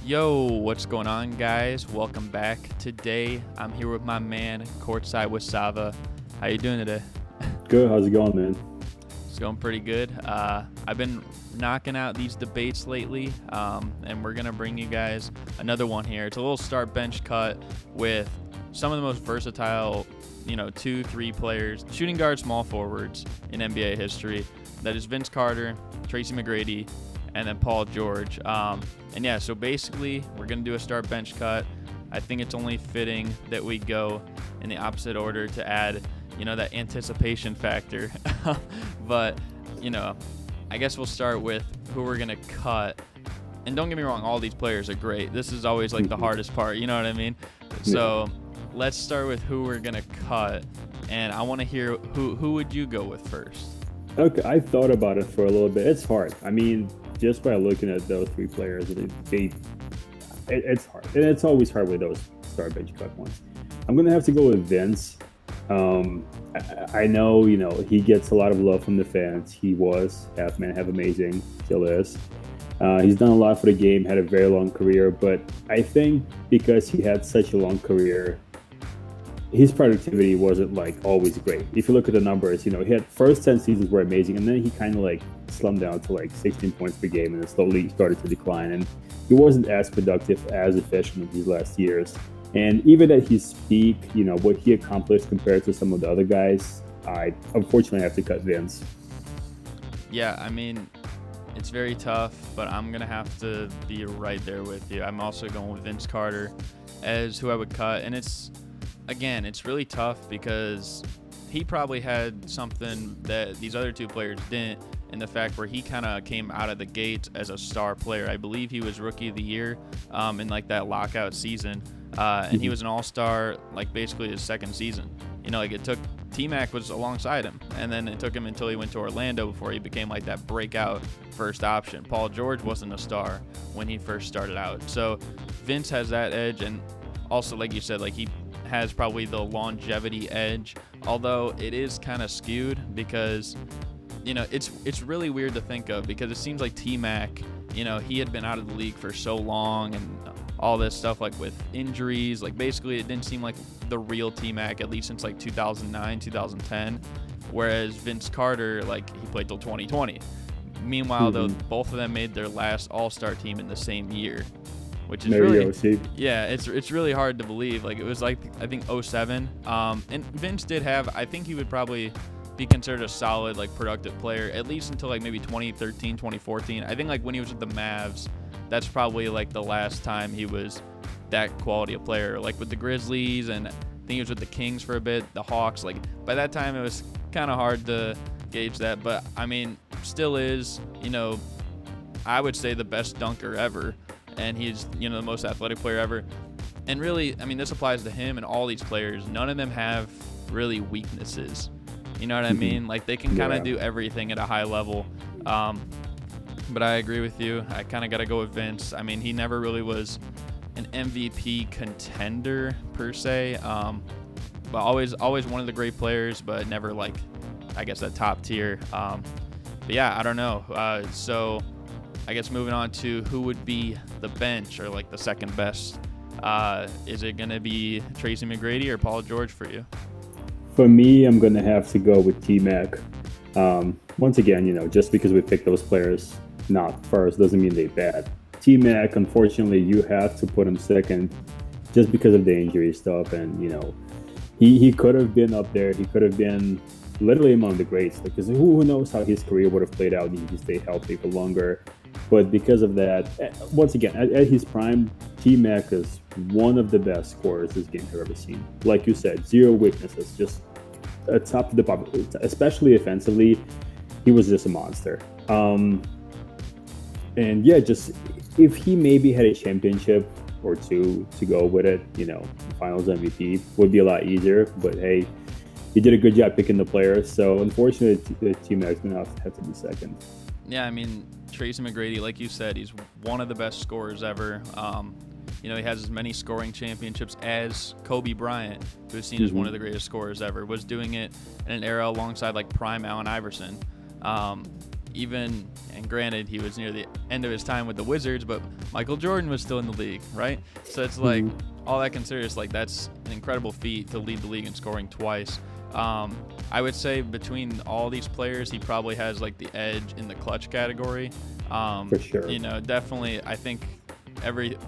Yo, what's going on, guys? Welcome back. Today, I'm here with my man, Courtside with Sava. How you doing today? Good. How's it going, man? It's going pretty good. I've been knocking out these debates lately, and we're going to bring you guys another one here. It's a little start bench cut with some of the most versatile, 2-3 players, shooting guard, small forwards in NBA history. That is Vince Carter, Tracy McGrady, and then Paul George. So basically, we're going to do a start bench cut. I think it's only fitting that we go in the opposite order to add, that anticipation factor. But, I guess we'll start with who we're going to cut. And don't get me wrong, all these players are great. This is always like the hardest part, you know what I mean? So let's start with who we're going to cut. And I want to hear who would you go with first? Okay, I thought about it for a little bit. It's hard. I mean, just by looking at those three players, it's hard. And it's always hard with those start bench cut ones. I'm going to have to go with Vince. I know, he gets a lot of love from the fans. He was half man, half amazing, still is. He's done a lot for the game, had a very long career, but I think because he had such a long career, his productivity wasn't always great. If you look at the numbers, he had first 10 seasons were amazing, and then he kind of slumped down to 16 points per game, and it slowly started to decline. And he wasn't as productive, as efficient in these last years. And even at his peak, what he accomplished compared to some of the other guys, I unfortunately have to cut Vince. Yeah, I mean, it's very tough, but I'm going to have to be right there with you. I'm also going with Vince Carter as who I would cut. And it's really tough because he probably had something that these other two players didn't, in the fact where he kind of came out of the gates as a star player. I believe he was Rookie of the Year in that lockout season. And he was an all-star basically his second season. It took T-Mac was alongside him, and then it took him until he went to Orlando before he became that breakout first option. Paul George wasn't a star when he first started out. So Vince has that edge, and also, like you said, he has probably the longevity edge, although it is kind of skewed because, it's really weird to think of because it seems like T-Mac, he had been out of the league for so long and all this stuff with injuries, basically it didn't seem like the real T-Mac, at least since 2009, 2010, whereas Vince Carter, he played till 2020. Meanwhile, though, both of them made their last all-star team in the same year, which is it's really hard to believe. It was I think 07. And Vince did have, I think he would probably be considered a solid productive player at least until maybe 2013, 2014. I think when he was with the Mavs, that's probably the last time he was that quality of player. With the Grizzlies, and I think he was with the Kings for a bit, the Hawks. By that time it was kind of hard to gauge that, but I mean, still is, I would say the best dunker ever. And he's, the most athletic player ever. And really, I mean, this applies to him and all these players. None of them have really weaknesses. You know what I mean? They can kind of do everything at a high level. But I agree with you. I kind of got to go with Vince. I mean, he never really was an MVP contender per se. But always one of the great players, but never I guess that top tier. But yeah, I don't know. So I guess moving on to who would be the bench or the second best. Is it going to be Tracy McGrady or Paul George for you? For me, I'm going to have to go with T-Mac. Once again, just because we picked those players not first doesn't mean they're bad. T-Mac, unfortunately, you have to put him second just because of the injury stuff. And, he could have been up there. He could have been literally among the greats, because who knows how his career would have played out if he stayed healthy for longer. But because of that, once again, at his prime, T-Mac is one of the best scorers this game has ever seen. Like you said, zero weaknesses, just a top of the pop, especially offensively. He was just a monster. And yeah, just if he maybe had a championship or two to go with it, finals MVP would be a lot easier. But hey, he did a good job picking the players. So unfortunately, T-Mac's going to have to be second. Yeah, I mean, Tracy McGrady, like you said, he's one of the best scorers ever. He has as many scoring championships as Kobe Bryant, who's seen as one of the greatest scorers ever, was doing it in an era alongside prime Allen Iverson. and granted, he was near the end of his time with the Wizards, but Michael Jordan was still in the league, right? So it's like, all that considered, it's like that's an incredible feat to lead the league in scoring twice. I would say between all these players, he probably has like the edge in the clutch category. For sure. Definitely, I think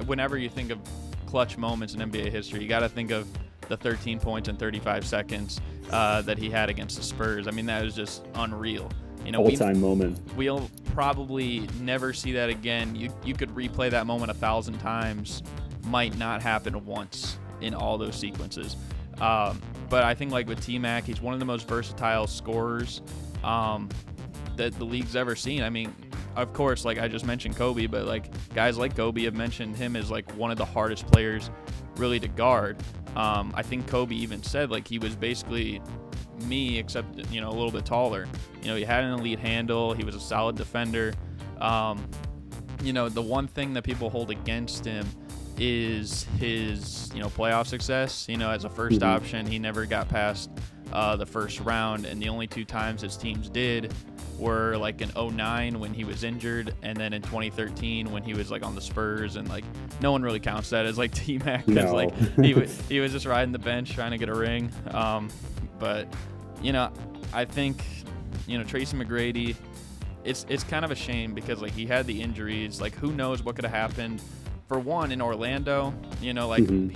whenever you think of clutch moments in NBA history, you got to think of the 13 points in 35 seconds that he had against the Spurs. I mean, that was just unreal. All-time moment. We'll probably never see that again. You could replay that moment 1,000 times. Might not happen once in all those sequences. But I think like with T-Mac, he's one of the most versatile scorers that the league's ever seen. I mean, of course, like I just mentioned Kobe, but like guys like Kobe have mentioned him as like one of the hardest players really to guard. I think Kobe even said like he was basically me, except a little bit taller. He had an elite handle. He was a solid defender. The one thing that people hold against him is his playoff success. As a first option, he never got past the first round, and the only two times his teams did were like in 2009 when he was injured, and then in 2013 when he was like on the Spurs, and like no one really counts that as like T-Mac because like he was just riding the bench trying to get a ring. But I think Tracy McGrady, it's kind of a shame because like he had the injuries. Like who knows what could have happened. For one, in Orlando, he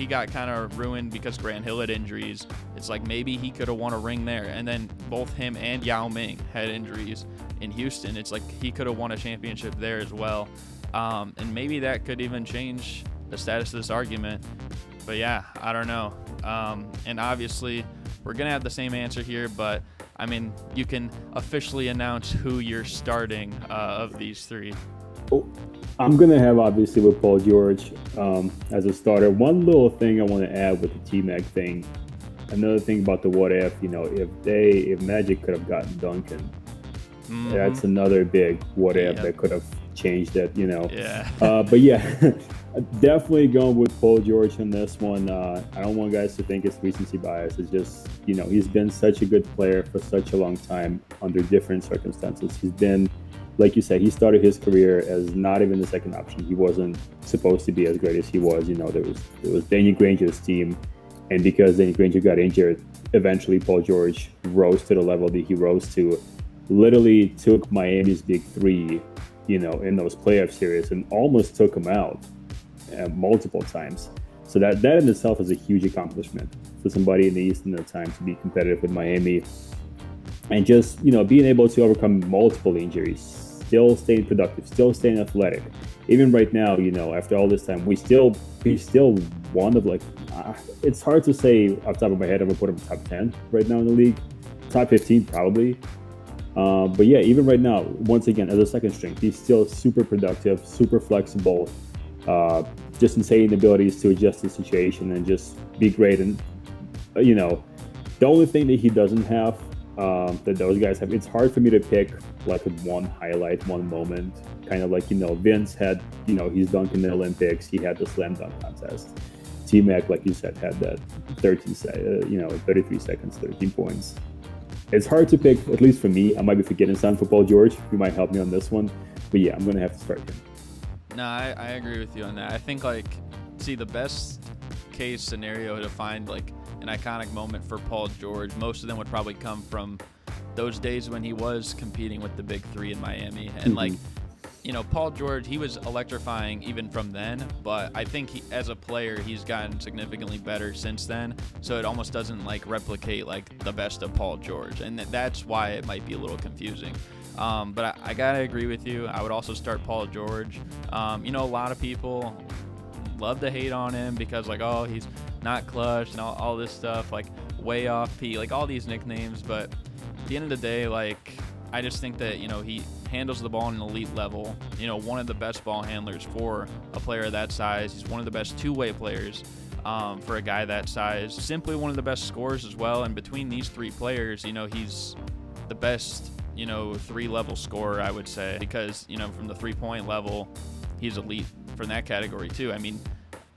got kind of ruined because Grant Hill had injuries. It's like maybe he could have won a ring there. And then both him and Yao Ming had injuries in Houston. It's like he could have won a championship there as well. And maybe that could even change the status of this argument. But yeah, I don't know. And obviously, we're going to have the same answer here, but I mean, you can officially announce who you're starting of these three. Oh, I'm going to have, obviously, with Paul George as a starter. One little thing I want to add with the T-Mac thing, another thing about the what if, if Magic could have gotten Duncan, that's another big what if that could have changed that, Yeah. But yeah, definitely going with Paul George on this one. I don't want guys to think it's recency bias. It's just, he's been such a good player for such a long time under different circumstances. He's been, like you said, he started his career as not even the second option. He wasn't supposed to be as great as he was. There was Danny Granger's team, and because Danny Granger got injured, eventually Paul George rose to the level that he rose to. Literally took Miami's big three, in those playoff series and almost took them out multiple times. So that in itself is a huge accomplishment for somebody in the East in the time to be competitive with Miami. And just, being able to overcome multiple injuries, still staying productive, still staying athletic. Even right now, after all this time, he's still one of it's hard to say off the top of my head, I'm going to put him top 10 right now in the league. Top 15 probably. But yeah, even right now, once again, as a second string, he's still super productive, super flexible, just insane abilities to adjust the situation and just be great. And, the only thing that he doesn't have that those guys have, it's hard for me to pick like one highlight, one moment. Kind of like, Vince had, he's dunked in the Olympics. He had the slam dunk contest. T-Mac, like you said, had that 33 seconds, 13 points. It's hard to pick, at least for me. I might be forgetting something for Paul George. You might help me on this one. But yeah, I'm going to have to start him. No, I agree with you on that. I think, the best case scenario to find, an iconic moment for Paul George, most of them would probably come from those days when he was competing with the big three in Miami. And, Paul George, he was electrifying even from then, but I think as a player, he's gotten significantly better since then. So it almost doesn't replicate the best of Paul George, and that's why it might be a little confusing. But I gotta agree with you. I would also start Paul George. A lot of people love to hate on him because he's not clutch and all this stuff, way off P, all these nicknames. But at the end of the day, I just think that, he handles the ball on an elite level. One of the best ball handlers for a player that size. He's one of the best two-way players for a guy that size. Simply one of the best scorers as well. And between these three players, he's the best, three-level scorer, I would say. Because, from the three-point level, he's elite from that category too. I mean,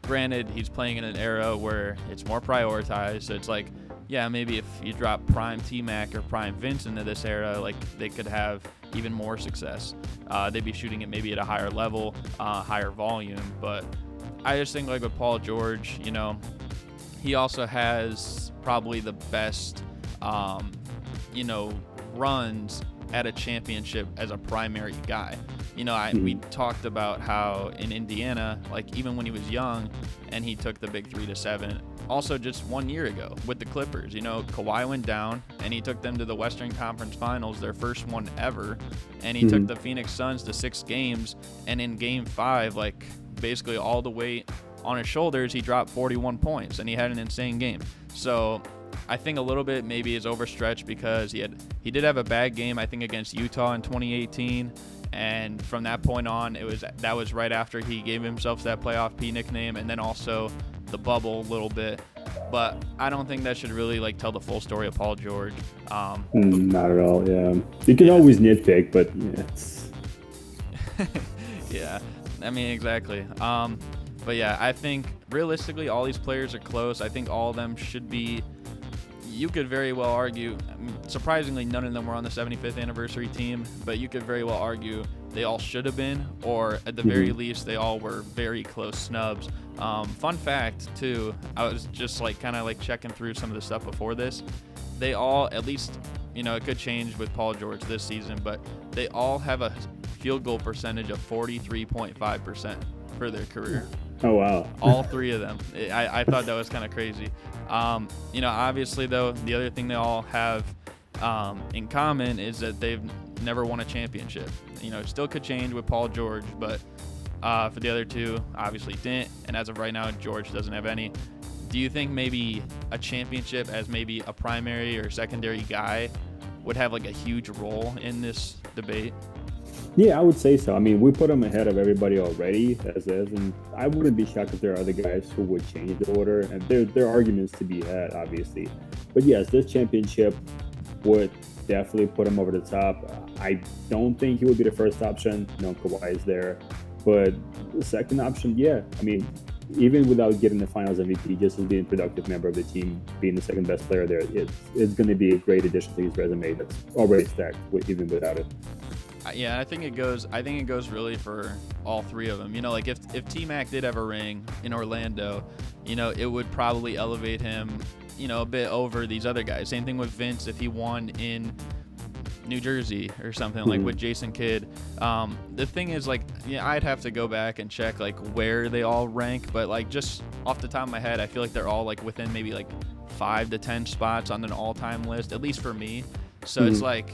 granted, he's playing in an era where it's more prioritized. So it's yeah, maybe if you drop prime T-Mac or prime Vince into this era, like they could have even more success. They'd be shooting it maybe at a higher level, higher volume. But I just think like with Paul George, you know, he also has probably the best, you know, runs at a championship as a primary guy. You know, we talked about how in Indiana, like even when he was young and he took the big 3-7, also just 1 year ago with the Clippers, you know, Kawhi went down and he took them to the Western Conference Finals, their first one ever. And he took the Phoenix Suns to 6 games. And in game 5, like basically all the weight on his shoulders, he dropped 41 points and he had an insane game. So I think a little bit maybe is overstretched because he did have a bad game, I think, against Utah in 2018. And from that point on, that was right after he gave himself that playoff P nickname, and then also the bubble a little bit. But I don't think that should really like tell the full story of Paul George. Not at all. Yeah, you can always nitpick, but yeah, it's... yeah, I mean exactly. But yeah, I think realistically all these players are close. I think all of them should be. You could very well argue, I mean, surprisingly, none of them were on the 75th anniversary team, but you could very well argue they all should have been, or at the very least, they all were very close snubs. Fun fact, too, I was just like kind of like checking through some of the stuff before this. They all, at least, you know, it could change with Paul George this season, but they all have a field goal percentage of 43.5% for their career. Oh, wow. All 3 of them. I thought that was kind of crazy. You know, obviously, though, the other thing they all have in common is that they've never won a championship. You know, it still could change with Paul George, but for the other 2, obviously didn't. And as of right now, George doesn't have any. Do you think maybe a championship as maybe a primary or secondary guy would have like a huge role in this debate? Yeah, I would say so. I mean, we put them ahead of everybody already as is, and I wouldn't be shocked if there are other guys who would change the order. And there are arguments to be had, obviously. But yes, this championship would definitely put him over the top. I don't think he would be the first option. You know, Kawhi is there. But the second option, yeah. I mean, even without getting the finals MVP, just as being a productive member of the team, being the second best player there, it's going to be a great addition to his resume that's already stacked, even without it. Yeah, I think it goes really for all 3 of them. You know, like if T-Mac did have a ring in Orlando, you know, it would probably elevate him, you know, a bit over these other guys. Same thing with Vince if he won in New Jersey or something, like with Jason Kidd. The thing is, like, yeah, I'd have to go back and check like where they all rank, but like just off the top of my head, I feel like they're all like within maybe like 5 to 10 spots on an all-time list, at least for me. So it's like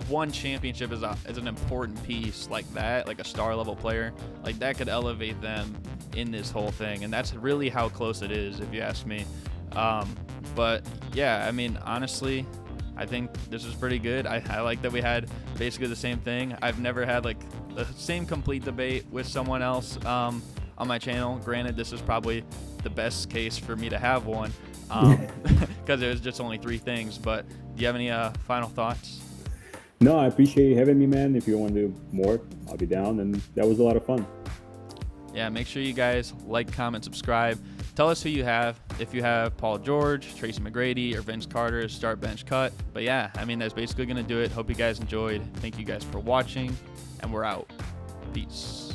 one championship is an important piece like that, like a star level player, like that could elevate them in this whole thing, and that's really how close it is, if you ask me. But yeah, I mean, honestly, I think this is pretty good. I like that we had basically the same thing. I've never had like the same complete debate with someone else on my channel. Granted, this is probably the best case for me to have one because it was just only 3 things. But do you have any final thoughts? No, I appreciate you having me, man. If you want to do more, I'll be down. And that was a lot of fun. Yeah, make sure you guys like, comment, subscribe. Tell us who you have. If you have Paul George, Tracy McGrady, or Vince Carter as start, bench, cut. But yeah, I mean, that's basically going to do it. Hope you guys enjoyed. Thank you guys for watching, and we're out. Peace.